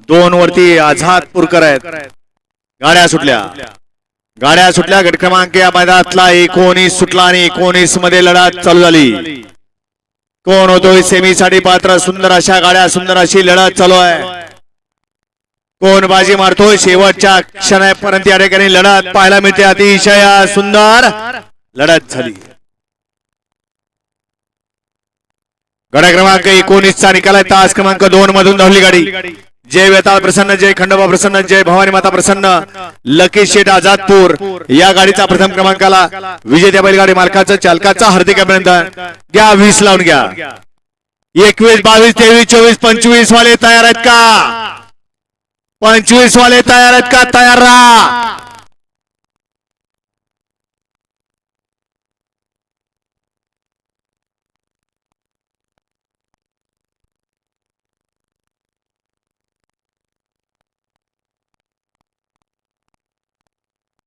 2 वरती आझादपूरकर आहेत. गाड्या सुटल्या गट क्रमांक या मैदानातला 19 सुटला आणि 19 मध्ये लढत चालू झाली. कोण होतोय सेमीसाठी पात्र? सुंदर अशा गाड्या, सुंदर अशी लढत चालू आहे. कोण बाजी मारतोय? शेवटच्या क्षणापर्यंत या ठिकाणी लढत पाहायला मिळते. अतिशय सुंदर लढत झाली. गाड्या क्रमांक 19 चा निकाल आहे. तास क्रमांक 2 मधून धावली गाडी. जय वेताळ प्रसन्न, जय खंडोबा प्रसन्न, जय भवानी माता प्रसन्न, लकी शेठ आझादपूर या गाडीचा प्रथम क्रमांकाला विजेत्या बैलगाडी मालकाचं चालकाचा हार्दिक अभिनंदन. घ्या 20 लावून घ्या. 21 22 23 24 25 वाले तयार आहेत का? 25 वाले तयार आहेत का? तयार राहा.